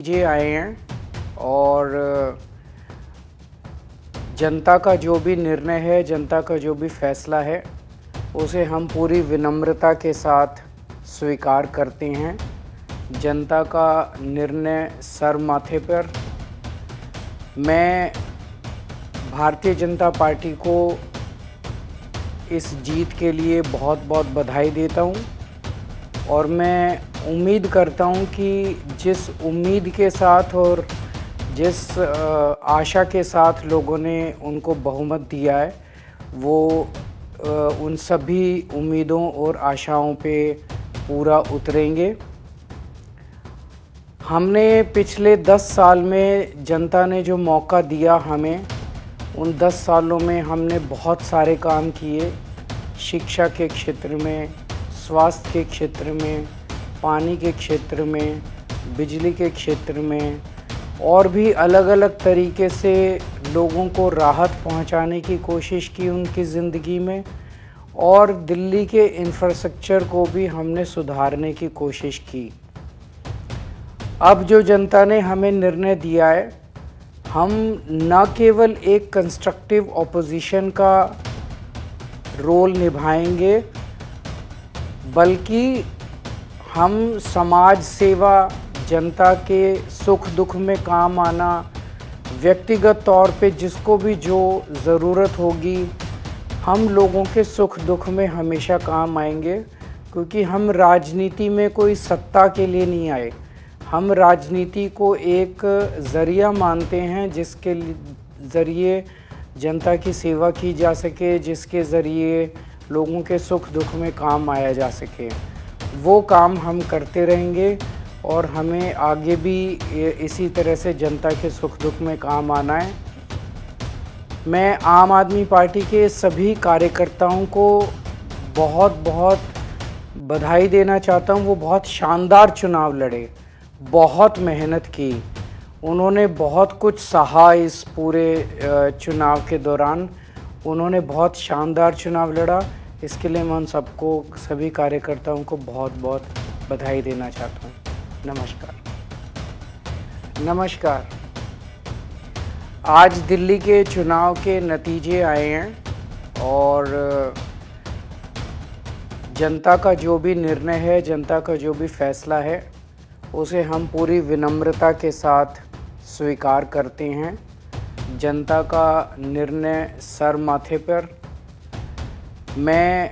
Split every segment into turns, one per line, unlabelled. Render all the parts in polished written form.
नतीजे आए हैं और जनता का जो भी निर्णय है, जनता का जो भी फैसला है, उसे हम पूरी विनम्रता के साथ स्वीकार करते हैं। जनता का निर्णय सर माथे पर। मैं भारतीय जनता पार्टी को इस जीत के लिए बहुत बहुत बधाई देता हूँ और मैं उम्मीद करता हूँ कि जिस उम्मीद के साथ और जिस आशा के साथ लोगों ने उनको बहुमत दिया है, वो उन सभी उम्मीदों और आशाओं पे पूरा उतरेंगे। हमने पिछले 10 साल में जनता ने जो मौका दिया हमें, उन 10 सालों में हमने बहुत सारे काम किए। शिक्षा के क्षेत्र में, स्वास्थ्य के क्षेत्र में, पानी के क्षेत्र में, बिजली के क्षेत्र में और भी अलग अलग तरीके से लोगों को राहत पहुंचाने की कोशिश की उनकी ज़िंदगी में, और दिल्ली के इंफ्रास्ट्रक्चर को भी हमने सुधारने की कोशिश की। अब जो जनता ने हमें निर्णय दिया है, हम न केवल एक कंस्ट्रक्टिव ऑपोजिशन का रोल निभाएंगे, बल्कि हम समाज सेवा, जनता के सुख दुख में काम आना, व्यक्तिगत तौर पे जिसको भी जो ज़रूरत होगी, हम लोगों के सुख दुख में हमेशा काम आएंगे। क्योंकि हम राजनीति में कोई सत्ता के लिए नहीं आए, हम राजनीति को एक ज़रिया मानते हैं जिसके ज़रिए जनता की सेवा की जा सके, जिसके ज़रिए लोगों के सुख दुख में काम आया जा सके। वो काम हम करते रहेंगे और हमें आगे भी इसी तरह से जनता के सुख दुख में काम आना है। मैं आम आदमी पार्टी के सभी कार्यकर्ताओं को बहुत बहुत बधाई देना चाहता हूँ। वो बहुत शानदार चुनाव लड़े, बहुत मेहनत की, उन्होंने बहुत कुछ सहा इस पूरे चुनाव के दौरान। उन्होंने बहुत शानदार चुनाव लड़ा। इसके लिए मैं उन सबको, सभी कार्यकर्ताओं को बहुत बहुत बधाई देना चाहता हूँ। नमस्कार। नमस्कार। आज दिल्ली के चुनाव के नतीजे आए हैं और जनता का जो भी निर्णय है, जनता का जो भी फैसला है, उसे हम पूरी विनम्रता के साथ स्वीकार करते हैं। जनता का निर्णय सर माथे पर। मैं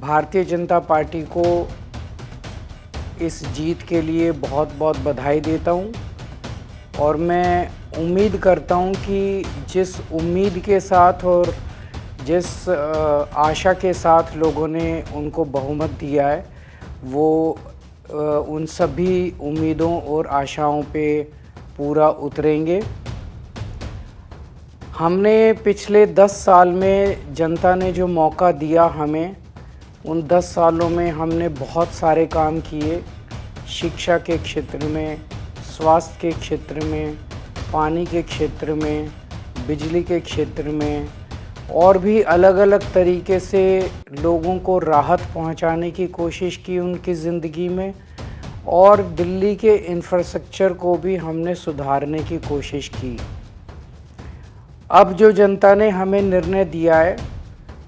भारतीय जनता पार्टी को इस जीत के लिए बहुत बहुत बधाई देता हूँ और मैं उम्मीद करता हूँ कि जिस उम्मीद के साथ और जिस आशा के साथ लोगों ने उनको बहुमत दिया है, वो उन सभी उम्मीदों और आशाओं पे पूरा उतरेंगे। हमने पिछले 10 साल में जनता ने जो मौका दिया हमें, उन 10 सालों में हमने बहुत सारे काम किए। शिक्षा के क्षेत्र में, स्वास्थ्य के क्षेत्र में, पानी के क्षेत्र में, बिजली के क्षेत्र में और भी अलग अलग तरीके से लोगों को राहत पहुंचाने की कोशिश की उनकी ज़िंदगी में, और दिल्ली के इंफ्रास्ट्रक्चर को भी हमने सुधारने की कोशिश की। अब जो जनता ने हमें निर्णय दिया है,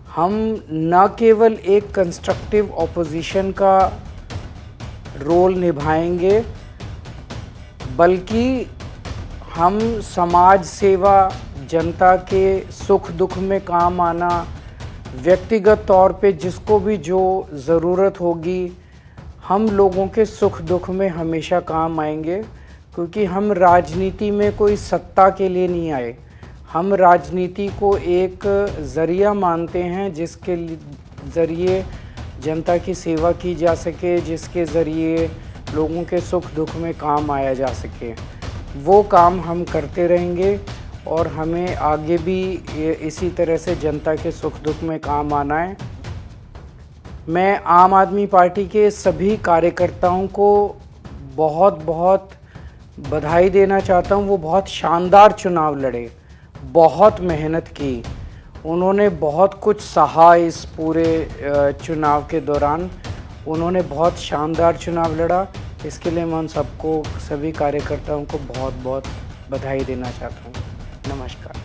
हम न केवल एक कंस्ट्रक्टिव ऑपोजिशन का रोल निभाएंगे, बल्कि हम समाज सेवा, जनता के सुख दुख में काम आना, व्यक्तिगत तौर पे जिसको भी जो ज़रूरत होगी, हम लोगों के सुख दुख में हमेशा काम आएंगे। क्योंकि हम राजनीति में कोई सत्ता के लिए नहीं आए, हम राजनीति को एक ज़रिया मानते हैं जिसके ज़रिए जनता की सेवा की जा सके, जिसके ज़रिए लोगों के सुख दुख में काम आया जा सके। वो काम हम करते रहेंगे और हमें आगे भी इसी तरह से जनता के सुख दुख में काम आना है। मैं आम आदमी पार्टी के सभी कार्यकर्ताओं को बहुत बहुत बधाई देना चाहता हूँ। वो बहुत शानदार चुनाव लड़े, बहुत मेहनत की, उन्होंने बहुत कुछ सहा इस पूरे चुनाव के दौरान। उन्होंने बहुत शानदार चुनाव लड़ा। इसके लिए मैं उन सबको, सभी कार्यकर्ताओं को बहुत बहुत बधाई देना चाहता हूँ। नमस्कार।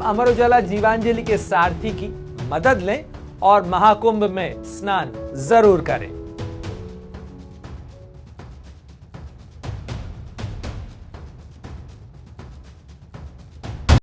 अमर उजाला जीवांजलि के सारथी की मदद लें और महाकुंभ में स्नान जरूर करें।